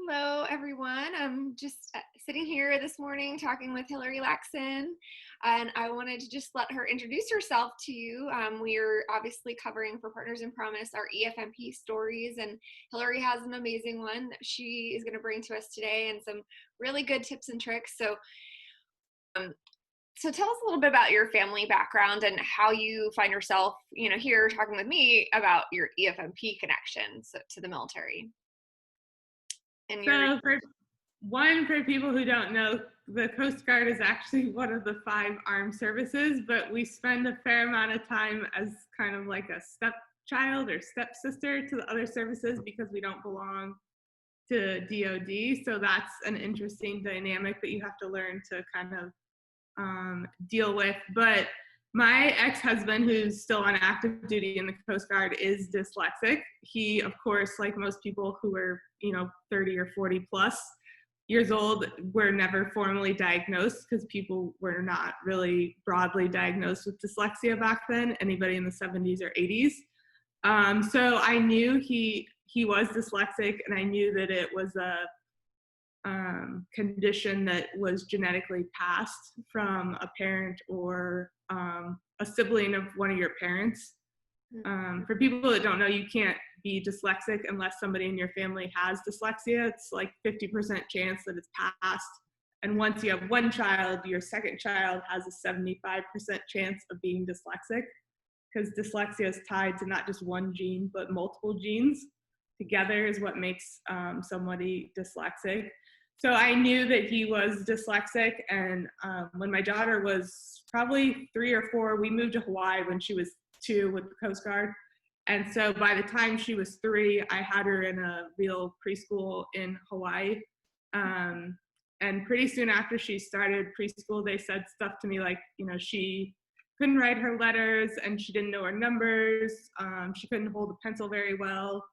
Hello, everyone. I'm just sitting here this morning talking with Hilary Laxson, and I wanted to just let her introduce herself to you. We're obviously covering for Partners in Promise our EFMP stories, and Hilary has an amazing one that she is going to bring to us today and some really good tips and tricks. So tell us a little bit about your family background and how you find yourself, here talking with me about your EFMP connections to the military. And So for people who don't know, the Coast Guard is actually one of the 5 armed services, but we spend a fair amount of time as kind of like a stepchild or stepsister to the other services because we don't belong to DOD. So that's an interesting dynamic that you have to learn to kind of deal with. But my ex-husband, who's still on active duty in the Coast Guard, is dyslexic. He, of course, like most people who are, 30 or 40 plus years old, were never formally diagnosed because people were not really broadly diagnosed with dyslexia back then, anybody in the 70s or 80s. So I knew he was dyslexic, and I knew that it was a condition that was genetically passed from a parent or a sibling of one of your parents. For people that don't know, you can't be dyslexic unless somebody in your family has dyslexia. It's like 50% chance that it's passed. And once you have one child, your second child has a 75% chance of being dyslexic, because dyslexia is tied to not just one gene, but multiple genes. Together is what makes somebody dyslexic. So I knew that he was dyslexic, and when my daughter was probably 3 or 4, we moved to Hawaii when she was 2 with the Coast Guard. And so by the time she was 3, I had her in a real preschool in Hawaii. And pretty soon after she started preschool, they said stuff to me like, she couldn't write her letters and she didn't know her numbers. She couldn't hold a pencil very well.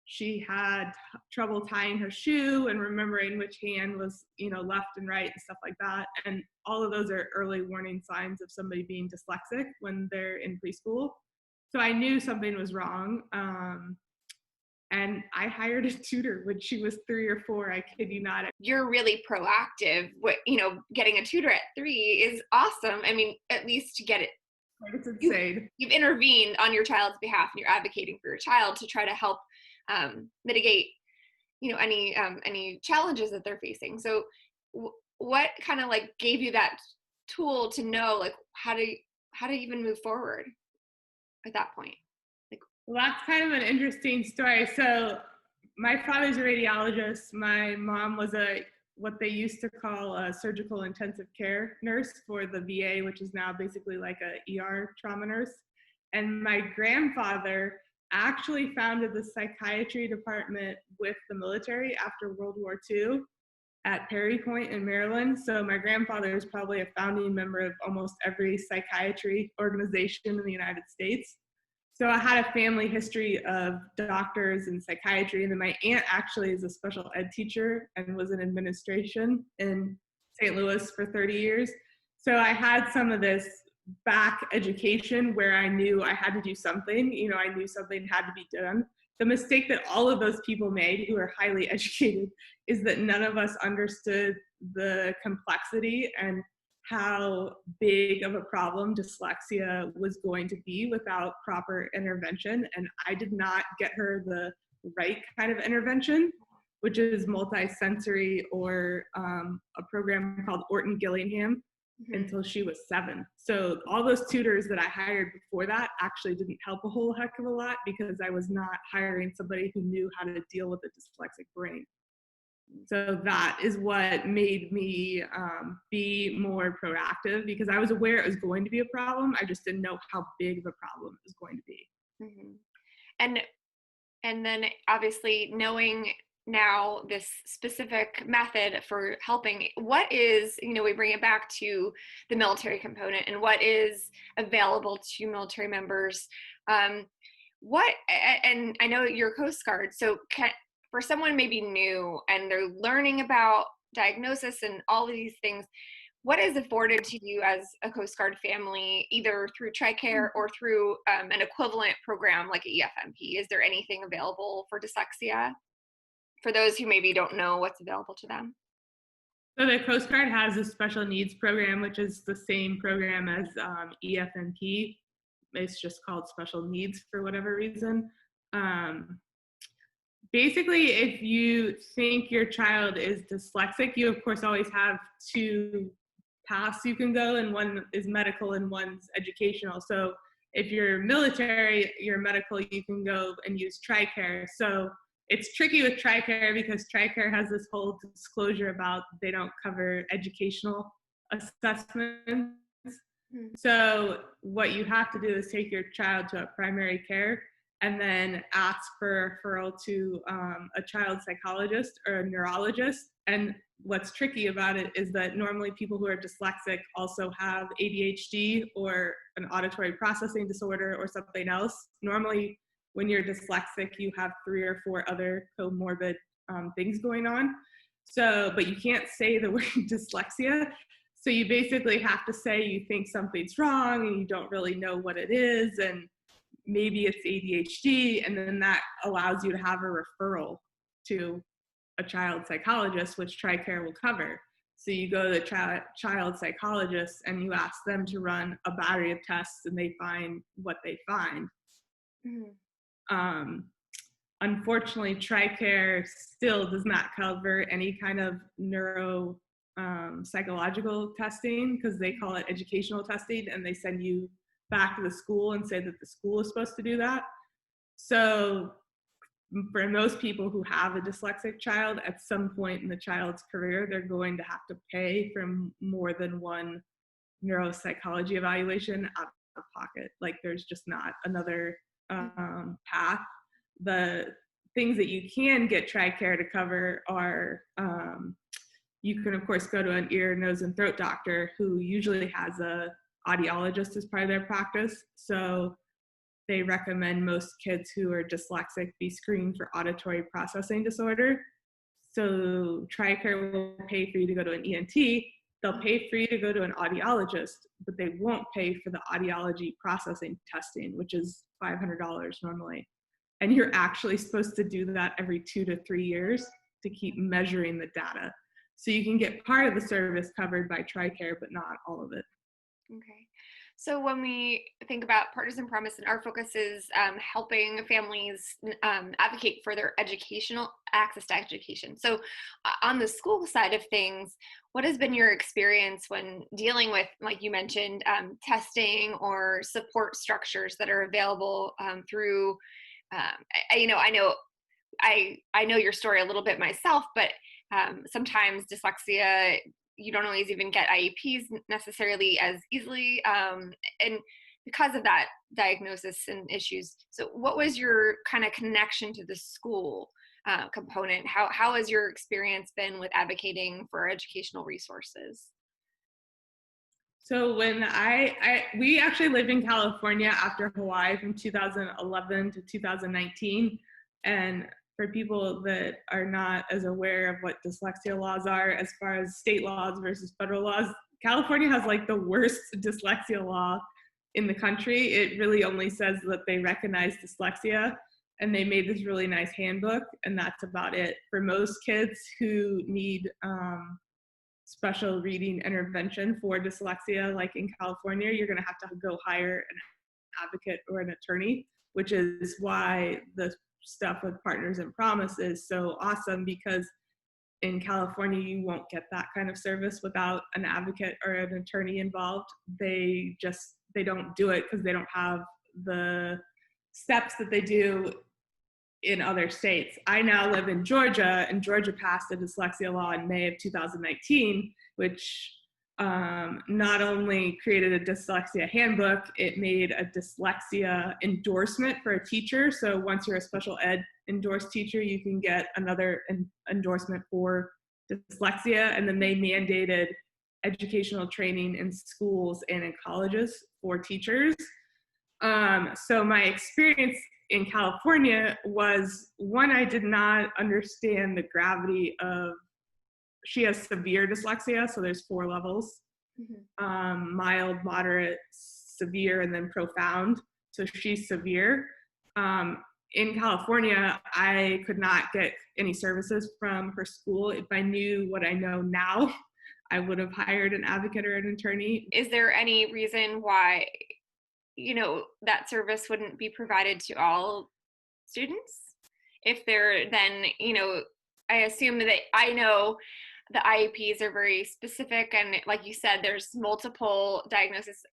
She had trouble tying her shoe and remembering which hand was, left and right and stuff like that. And all of those are early warning signs of somebody being dyslexic when they're in preschool. So I knew something was wrong. And I hired a tutor when she was 3 or 4. I kid you not. You're really proactive. Getting a tutor at 3 is awesome. I mean, at least to get it. It's insane. You've intervened on your child's behalf, and you're advocating for your child to try to help mitigate, any challenges that they're facing. So what kind of like gave you that tool to know like how to even move forward at that point? Well, that's kind of an interesting story. So my father's a radiologist. My mom was what they used to call a surgical intensive care nurse for the VA, which is now basically like a ER trauma nurse. And my grandfather actually founded the psychiatry department with the military after World War II at Point in Maryland. So my grandfather is probably a founding member of almost every psychiatry organization in the United States. So I had a family history of doctors and psychiatry. And then my aunt actually is a special ed teacher and was in administration in St. Louis for 30 years. So I had some of this back education where I knew I had to do something. I knew something had to be done. The mistake that all of those people made who are highly educated is that none of us understood the complexity and how big of a problem dyslexia was going to be without proper intervention. And I did not get her the right kind of intervention, which is multisensory or a program called Orton-Gillingham, until she was 7. So all those tutors that I hired before that actually didn't help a whole heck of a lot because I was not hiring somebody who knew how to deal with a dyslexic brain. So that is what made me be more proactive, because I was aware it was going to be a problem. I just didn't know how big of a problem it was going to be. Mm-hmm. And then obviously knowing now this specific method for helping, what is, we bring it back to the military component and what is available to military members. And I know you're Coast Guard, so for someone maybe new and they're learning about diagnosis and all of these things, what is afforded to you as a Coast Guard family, either through Tricare or through an equivalent program like EFMP? Is there anything available for dyslexia? for those who maybe don't know what's available to them? So the Coast Guard has a special needs program, which is the same program as EFMP. It's just called special needs for whatever reason. Um, Basically, if you think your child is dyslexic, you of course always have two paths you can go, and one is medical and one's educational. So if you're military, you're medical, you can go and use Tricare. So it's tricky with Tricare because Tricare has this whole disclosure about they don't cover educational assessments. Mm. So what you have to do is take your child to a primary care and then ask for a referral to a child psychologist or a neurologist. And what's tricky about it is that normally people who are dyslexic also have ADHD or an auditory processing disorder or something else. Normally, when you're dyslexic, you have 3 or 4 other comorbid things going on. So, but you can't say the word dyslexia. So you basically have to say you think something's wrong and you don't really know what it is, and maybe it's ADHD, and then that allows you to have a referral to a child psychologist, which Tricare will cover. So you go to the child psychologist and you ask them to run a battery of tests, and they find what they find. Mm-hmm. Unfortunately, Tricare still does not cover any kind of neuro psychological testing because they call it educational testing, and they send you back to the school and say that the school is supposed to do that. So for most people who have a dyslexic child, at some point in the child's career, they're going to have to pay for more than one neuropsychology evaluation out of pocket. Like there's just not another path. The things that you can get Tricare to cover are you can of course go to an ear, nose, and throat doctor who usually has a audiologist as part of their practice. So they recommend most kids who are dyslexic be screened for auditory processing disorder. So Tricare will pay for you to go to an ENT. They'll pay for you to go to an audiologist, but they won't pay for the audiology processing testing, which is $500 normally. And you're actually supposed to do that every 2 to 3 years to keep measuring the data. So you can get part of the service covered by Tricare, but not all of it. Okay. So when we think about Partners in Promise, and our focus is helping families advocate for their educational access to education. So on the school side of things, what has been your experience when dealing with, like you mentioned, testing or support structures that are available through, I know your story a little bit myself, but sometimes dyslexia, you don't always even get IEPs necessarily as easily, and because of that diagnosis and issues. So what was your kind of connection to the school component? How has your experience been with advocating for educational resources? So when we actually lived in California after Hawaii from 2011 to 2019, and for people that are not as aware of what dyslexia laws are as far as state laws versus federal laws, California has like the worst dyslexia law in the country. It really only says that they recognize dyslexia, and they made this really nice handbook, and that's about it. For most kids who need special reading intervention for dyslexia, like in California, you're going to have to go hire an advocate or an attorney, which is why the stuff with Partners in Promise is so awesome, because in California, you won't get that kind of service without an advocate or an attorney involved. They don't do it because they don't have the steps that they do in other states. I now live in Georgia, and Georgia passed a dyslexia law in May of 2019, which not only created a dyslexia handbook, it made a dyslexia endorsement for a teacher. So once you're a special ed endorsed teacher, you can get another endorsement for dyslexia. And then they mandated educational training in schools and in colleges for teachers. So my experience in California was, one, I did not understand the gravity of, she has severe dyslexia, so there's 4 levels, mild, moderate, severe, and then profound. So she's severe. in California, I could not get any services from her school. If I knew what I know now, I would have hired an advocate or an attorney. Is there any reason why, that service wouldn't be provided to all students? If they're then, I assume that I know the IEPs are very specific, and like you said, there's multiple diagnoses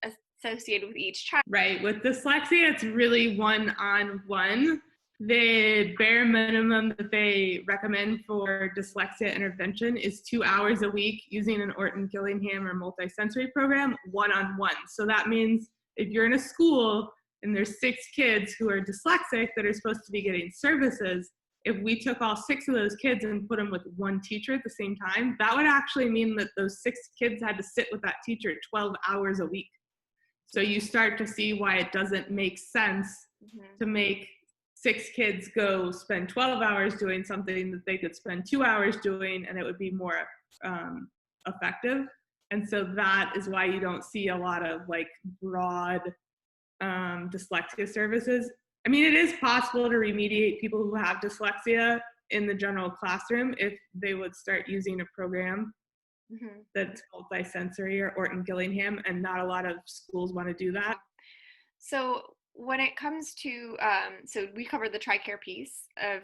associated with each child. Right. With dyslexia, it's really one-on-one. The bare minimum that they recommend for dyslexia intervention is 2 hours a week using an Orton-Gillingham or multisensory program, one-on-one. So that means if you're in a school and there's 6 kids who are dyslexic that are supposed to be getting services, if we took all 6 of those kids and put them with one teacher at the same time, that would actually mean that those 6 kids had to sit with that teacher 12 hours a week. So you start to see why it doesn't make sense to make 6 kids go spend 12 hours doing something that they could spend 2 hours doing, and it would be more effective. And so that is why you don't see a lot of like broad dyslexia services. I mean, it is possible to remediate people who have dyslexia in the general classroom if they would start using a program that's multisensory or Orton-Gillingham, and not a lot of schools want to do that. So when it comes to, so we covered the Tricare piece of,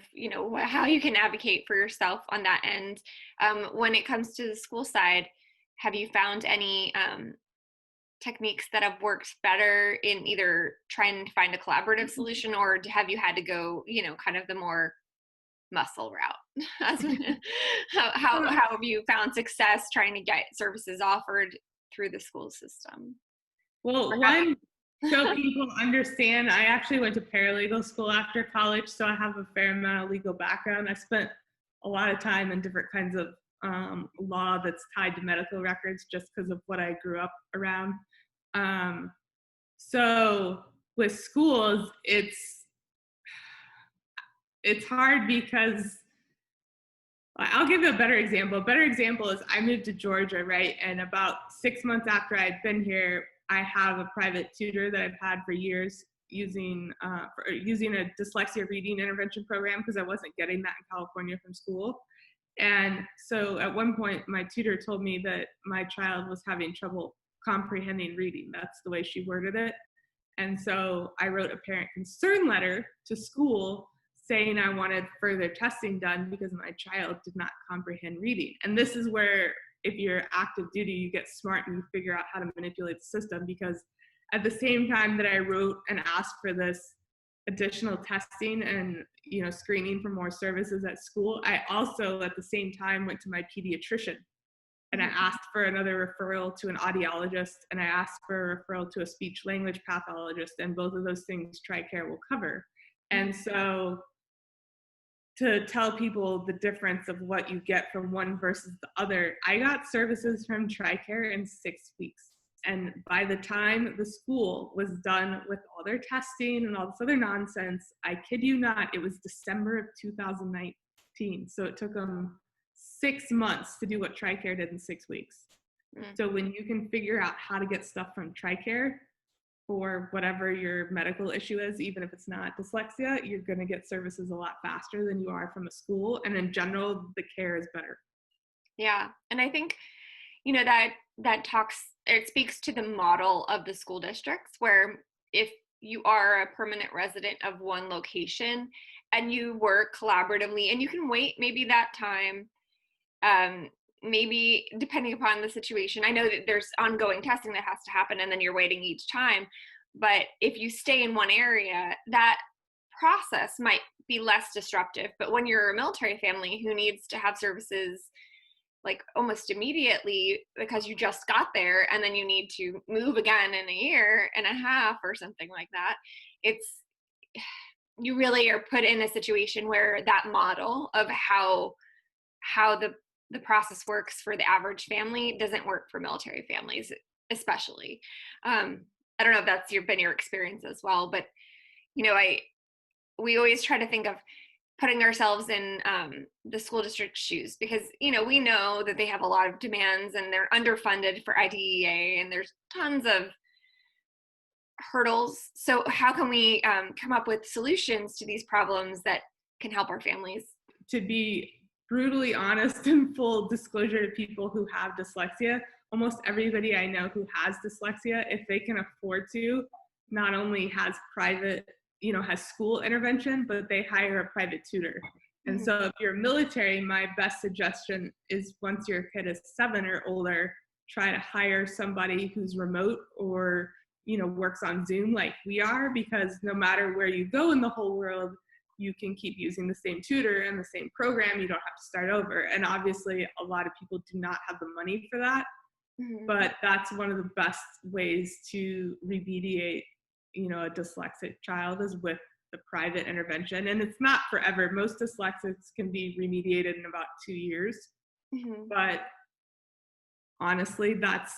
how you can advocate for yourself on that end. When it comes to the school side, have you found any techniques that have worked better in either trying to find a collaborative solution, or have you had to go, kind of the more muscle route? how have you found success trying to get services offered through the school system? Well, one, so people understand, I actually went to paralegal school after college, so I have a fair amount of legal background. I spent a lot of time in different kinds of law that's tied to medical records just because of what I grew up around. So with schools, it's hard because I'll give you a better example. A better example is I moved to Georgia, right? And about 6 months after I'd been here, I have a private tutor that I've had for years using a dyslexia reading intervention program because I wasn't getting that in California from school. And so at one point, my tutor told me that my child was having trouble comprehending reading. That's the way she worded it. And so I wrote a parent concern letter to school saying I wanted further testing done because my child did not comprehend reading. And this is where, if you're active duty, you get smart and you figure out how to manipulate the system, because at the same time that I wrote and asked for this additional testing and screening for more services at school, I also at the same time went to my pediatrician and I asked for another referral to an audiologist, and I asked for a referral to a speech language pathologist, and both of those things Tricare will cover. And so to tell people the difference of what you get from one versus the other, I got services from Tricare in 6 weeks. And by the time the school was done with all their testing and all this other nonsense, I kid you not, it was December of 2019. So it took them 6 months to do what Tricare did in 6 weeks. So when you can figure out how to get stuff from Tricare for whatever your medical issue is, even if it's not dyslexia, you're going to get services a lot faster than you are from a school. And in general, the care is better. Yeah. And I think, it speaks to the model of the school districts, where if you are a permanent resident of one location and you work collaboratively, and you can wait maybe that time, maybe depending upon the situation. I know that there's ongoing testing that has to happen and then you're waiting each time, but if you stay in one area, that process might be less disruptive. But when you're a military family who needs to have services like almost immediately because you just got there and then you need to move again in a year and a half or something like that, you really are put in a situation where that model of how the process works for the average family doesn't work for military families, especially. I don't know if that's been your experience as well, but we always try to think of putting ourselves in the school district shoes, because we know that they have a lot of demands and they're underfunded for IDEA, and there's tons of hurdles. So how can we come up with solutions to these problems that can help our families? To be brutally honest and full disclosure to people who have dyslexia, almost everybody I know who has dyslexia, if they can afford to, not only has private, has school intervention, but they hire a private tutor. And Mm-hmm. so if you're military, my best suggestion is once your kid is 7 or older, try to hire somebody who's remote or, works on Zoom like we are, because no matter where you go in the whole world, you can keep using the same tutor and the same program. You don't have to start over. And obviously, a lot of people do not have the money for that. Mm-hmm. But that's one of the best ways to remediate, a dyslexic child is with the private intervention. And it's not forever. Most dyslexics can be remediated in about 2 years. Mm-hmm. But honestly, that's,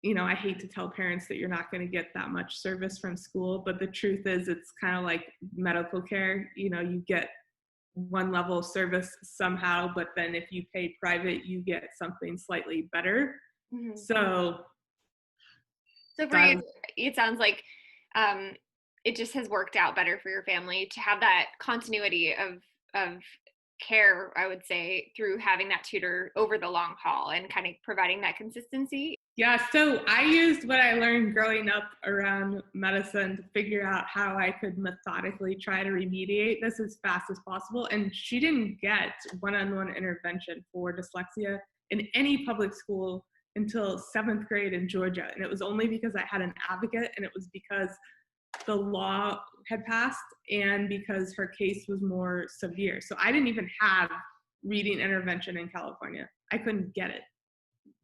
I hate to tell parents that you're not going to get that much service from school, but the truth is it's kind of like medical care. You get one level of service somehow, but then if you pay private, you get something slightly better. Mm-hmm. So for you, it sounds like it just has worked out better for your family to have that continuity of care, I would say, through having that tutor over the long haul and kind of providing that consistency. Yeah, so I used what I learned growing up around medicine to figure out how I could methodically try to remediate this as fast as possible. And she didn't get one-on-one intervention for dyslexia in any public school until 7th grade in Georgia. And it was only because I had an advocate, and it was because the law had passed and because her case was more severe. So I didn't even have reading intervention in California. I couldn't get it.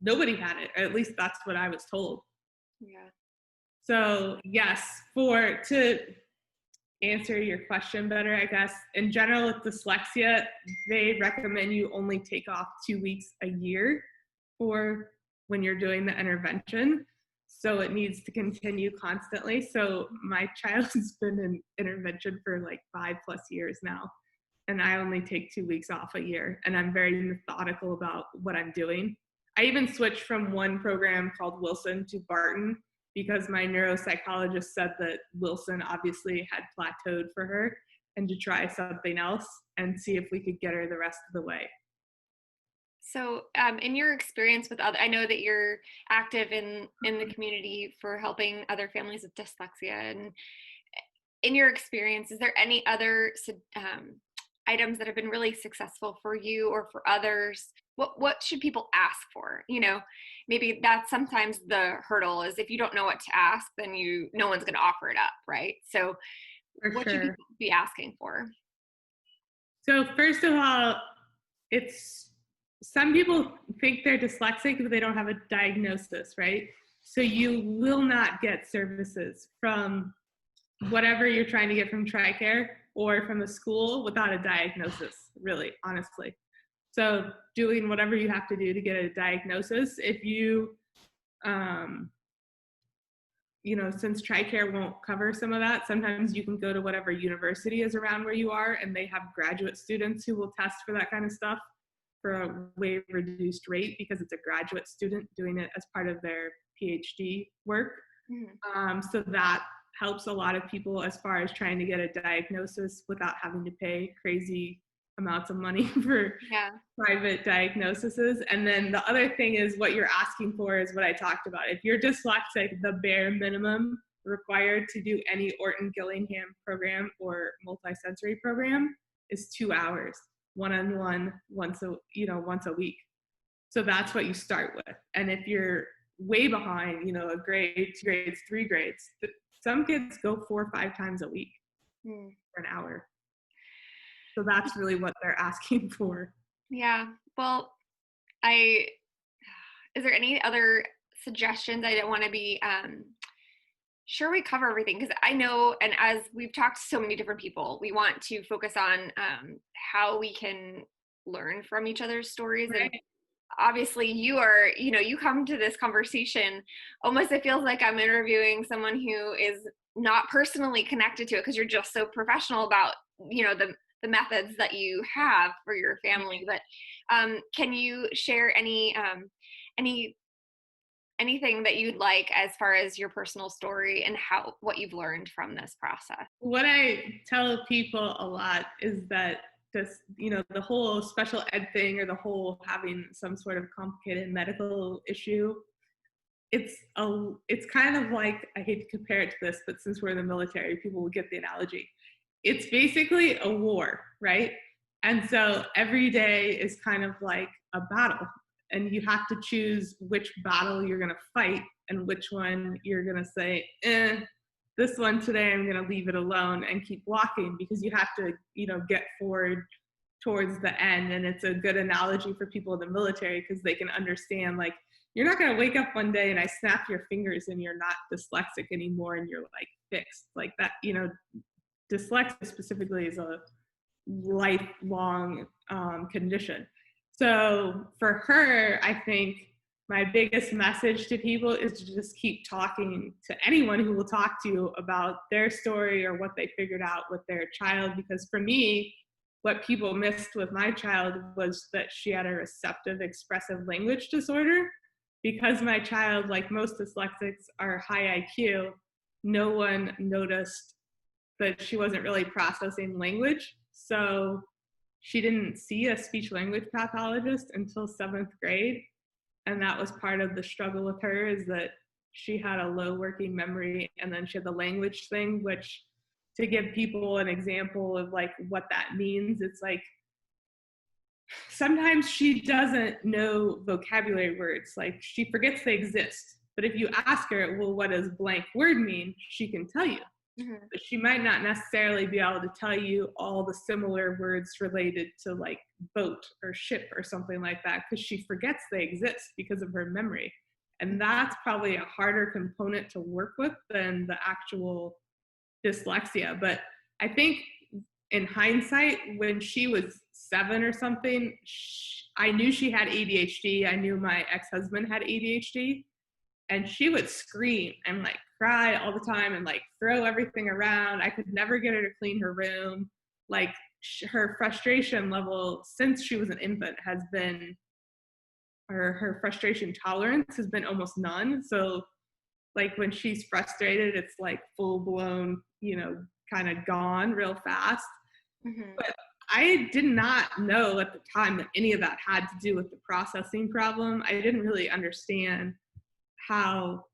Nobody had it, or at least that's what I was told. Yeah. So yes, to answer your question better, I guess, in general with dyslexia, they recommend you only take off 2 weeks a year for when you're doing the intervention. So it needs to continue constantly. So my child has been in intervention for like 5+ years now, and I only take 2 weeks off a year, and I'm very methodical about what I'm doing. I even switched from one program called Wilson to Barton because my neuropsychologist said that Wilson obviously had plateaued for her, and to try something else and see if we could get her the rest of the way. So in your experience with I know that you're active in the community for helping other families with dyslexia, and in your experience, is there any other items that have been really successful for you or for others? What should people ask for? Maybe that's sometimes the hurdle, is if you don't know what to ask, then no one's going to offer it up, right? So what should people be asking for? So first of all, some people think they're dyslexic, but they don't have a diagnosis, right? So you will not get services from whatever you're trying to get from Tricare or from the school without a diagnosis, really, honestly. So doing whatever you have to do to get a diagnosis. If you, since Tricare won't cover some of that, sometimes you can go to whatever university is around where you are, and they have graduate students who will test for that kind of stuff for a way reduced rate because it's a graduate student doing it as part of their PhD work. Mm-hmm. So that helps a lot of people as far as trying to get a diagnosis without having to pay crazy amounts of money for private diagnoses. And then the other thing is what you're asking for is what I talked about. If you're dyslexic, the bare minimum required to do any Orton-Gillingham program or multisensory program is 2 hours, one-on-one, once a week. So that's what you start with. And if you're way behind, a grade, 2 grades, 3 grades, some kids go 4 or 5 times a week for an hour. So that's really what they're asking for. Yeah. Well, is there any other suggestions? I don't want to be sure we cover everything, because I know, and as we've talked to so many different people, we want to focus on how we can learn from each other's stories. Right. And obviously you come to this conversation almost, it feels like I'm interviewing someone who is not personally connected to it, because you're just so professional about the methods that you have for your family. But can you share any anything that you'd like as far as your personal story and what you've learned from this process? What I tell people a lot is that the whole special ed thing, or the whole having some sort of complicated medical issue, it's kind of like, I hate to compare it to this, but since we're in the military, people will get the analogy. It's basically a war, right? And so every day is kind of like a battle, and you have to choose which battle you're going to fight and which one you're going to say, this one today I'm going to leave it alone and keep walking, because you have to, get forward towards the end. And it's a good analogy for people in the military, because they can understand, like, you're not going to wake up one day and I snap your fingers and you're not dyslexic anymore and you're like fixed like that. Dyslexia specifically is a lifelong condition. So for her, I think my biggest message to people is to just keep talking to anyone who will talk to you about their story or what they figured out with their child. Because for me, what people missed with my child was that she had a receptive expressive language disorder. Because my child, like most dyslexics, are high IQ, no one noticed that she wasn't really processing language. So she didn't see a speech language pathologist until 7th grade. And that was part of the struggle with her, is that she had a low working memory, and then she had the language thing, which, to give people an example of like what that means, it's like sometimes she doesn't know vocabulary words, like she forgets they exist. But if you ask her, well, what does blank word mean? She can tell you. Mm-hmm. But she might not necessarily be able to tell you all the similar words related to like boat or ship or something like that, because she forgets they exist because of her memory. And that's probably a harder component to work with than the actual dyslexia. But I think in hindsight, when she was 7 or something, I knew she had ADHD. I knew my ex-husband had ADHD. And she would scream and like cry all the time and like throw everything around. I could never get her to clean her room. Like her frustration level since she was an infant has been, or her frustration tolerance has been almost none. So like when she's frustrated, it's like full blown, kind of gone real fast. Mm-hmm. But I did not know at the time that any of that had to do with the processing problem. I didn't really understand how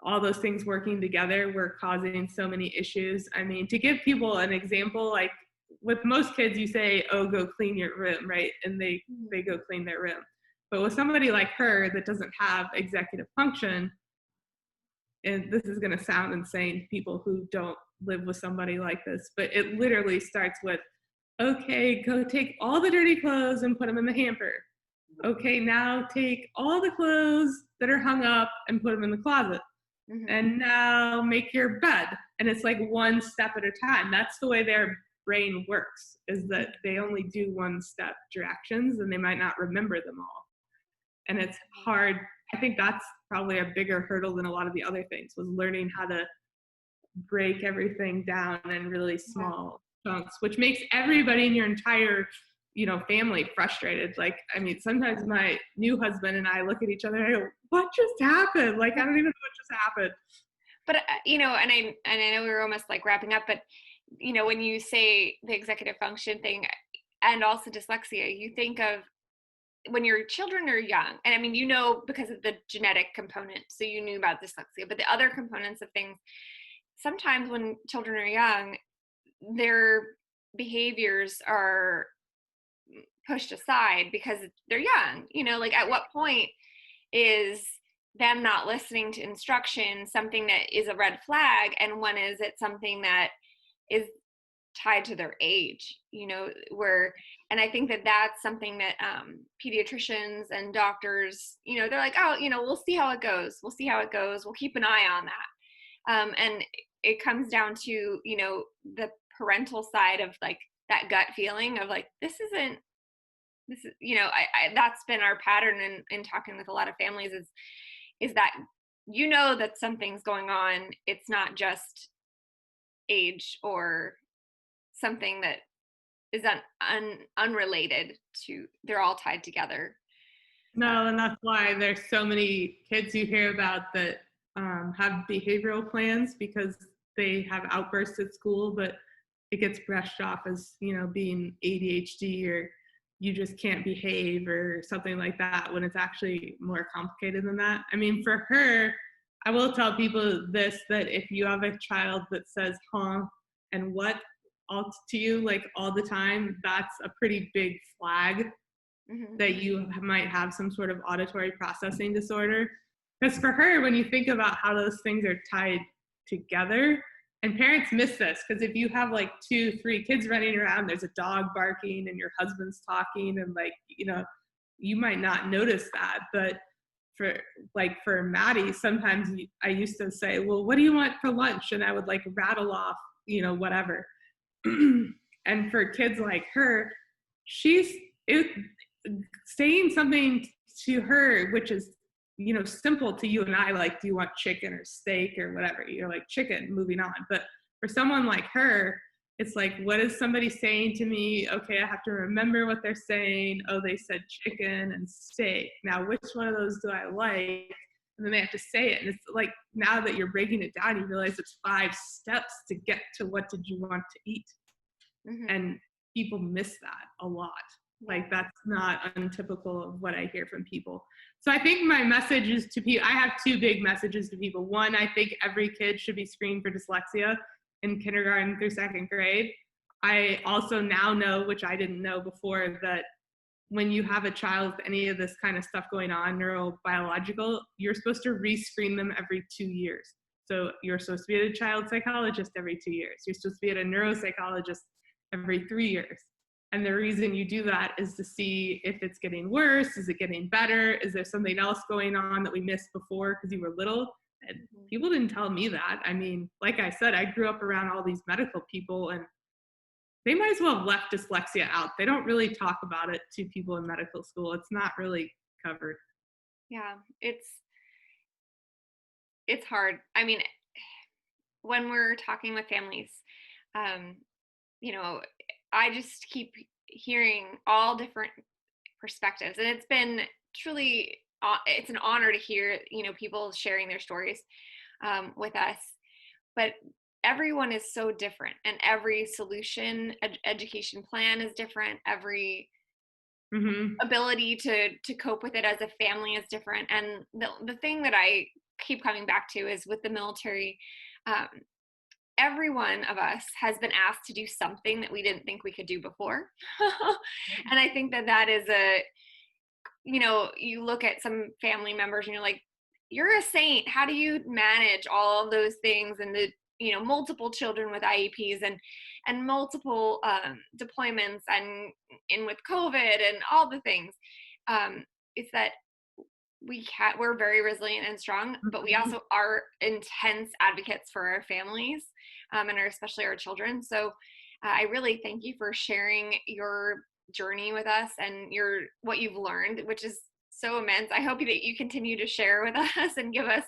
all those things working together were causing so many issues. I mean, to give people an example, like with most kids, you say, oh, go clean your room, right? And they go clean their room. But with somebody like her that doesn't have executive function, and this is going to sound insane to people who don't live with somebody like this, but it literally starts with, okay, go take all the dirty clothes and put them in the hamper. Okay, now take all the clothes that are hung up and put them in the closet. Mm-hmm. And now make your bed. And it's like one step at a time. That's the way their brain works, is that they only do one step directions and they might not remember them all. And it's hard. I think that's probably a bigger hurdle than a lot of the other things, was learning how to break everything down in really small chunks, which makes everybody in your entire family frustrated. Like, I mean, sometimes my new husband and I look at each other and I go, what just happened? Like, I don't even know what just happened. But and I know we were almost like wrapping up, but when you say the executive function thing and also dyslexia, you think of when your children are young, and I mean, because of the genetic component, so you knew about dyslexia, but the other components of things, sometimes when children are young, their behaviors are pushed aside because they're young. Like, at what point is them not listening to instruction something that is a red flag, and when is it something that is tied to their age, and I think that that's something that pediatricians and doctors, they're like, oh, we'll see how it goes, we'll keep an eye on that, and it comes down to the parental side of like that gut feeling of like, this is that's been our pattern in talking with a lot of families, is that that something's going on. It's not just age or something that is unrelated to, they're all tied together. No, and that's why there's so many kids you hear about that have behavioral plans because they have outbursts at school, but it gets brushed off as, being ADHD or you just can't behave or something like that when it's actually more complicated than that. I mean, for her, I will tell people this, that if you have a child that says, huh, and what all to you, like all the time, that's a pretty big flag Hmm. that you might have some sort of auditory processing disorder. Because for her, when you think about how those things are tied together, and parents miss this, because if you have like 2, 3 kids running around, there's a dog barking and your husband's talking, and you might not notice that. But for Maddie, sometimes I used to say, well, what do you want for lunch? And I would like rattle off, whatever. And for kids like her, she's it, saying something to her, which is, simple to you and I, like, do you want chicken or steak or whatever? You're like, chicken, moving on. But for someone like her, it's like, what is somebody saying to me? Okay, I have to remember what they're saying. Oh, they said chicken and steak. Now, which one of those do I like? And then they have to say it. And it's like, now that you're breaking it down, you realize it's 5 steps to get to what did you want to eat. Hmm. And people miss that a lot. Like, that's not untypical of what I hear from people. So I think my message is to people, I have 2 big messages to people. One, I think every kid should be screened for dyslexia in kindergarten through 2nd grade. I also now know, which I didn't know before, that when you have a child with any of this kind of stuff going on, neurobiological, you're supposed to re-screen them every 2 years. So you're supposed to be at a child psychologist every 2 years. You're supposed to be at a neuropsychologist every 3 years. And the reason you do that is to see if it's getting worse. Is it getting better? Is there something else going on that we missed before because you were little? And people didn't tell me that. I mean, like I said, I grew up around all these medical people, and they might as well have left dyslexia out. They don't really talk about it to people in medical school. It's not really covered. Yeah, it's hard. I mean, when we're talking with families, um, you know, I just keep hearing all different perspectives, and it's been truly it's an honor to hear people sharing their stories with us. But everyone is so different, and every solution education plan is different. Every Mm-hmm. ability to cope with it as a family is different. And the thing that I keep coming back to is with the military, um, every one of us has been asked to do something that we didn't think we could do before. And I think that is you look at some family members and you're like, you're a saint. How do you manage all of those things, and the multiple children with IEPs and multiple deployments and in with COVID and all the things? It's that we're very resilient and strong, but we also are intense advocates for our families, and especially our children. So I really thank you for sharing your journey with us and what you've learned, which is so immense. I hope that you continue to share with us and give us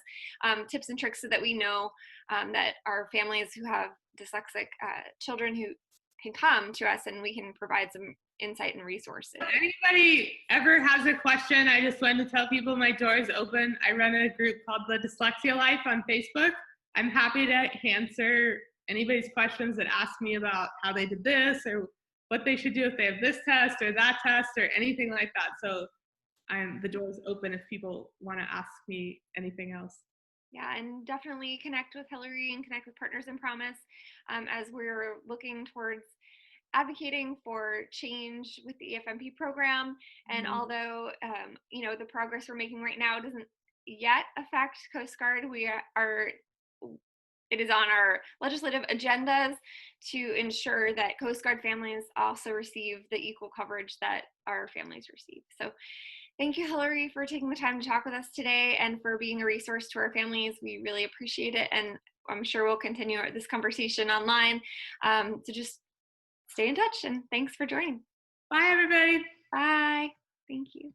tips and tricks so that we know that our families who have dyslexic children who can come to us and we can provide some insight and resources. Anybody ever has a question, I just wanted to tell people my door is open. I run a group called the Dyslexia Life on Facebook. I'm happy to answer anybody's questions that ask me about how they did this or what they should do if they have this test or that test or anything like that. So the door is open if people want to ask me anything else. Yeah, and definitely connect with Hilary and connect with Partners in Promise as we're looking towards advocating for change with the EFMP program. And although the progress we're making right now doesn't yet affect Coast Guard, it is on our legislative agendas to ensure that Coast Guard families also receive the equal coverage that our families receive. So thank you, Hilary, for taking the time to talk with us today and for being a resource to our families. We really appreciate it. And I'm sure we'll continue this conversation online. So just stay in touch, and thanks for joining. Bye, everybody. Bye. Thank you.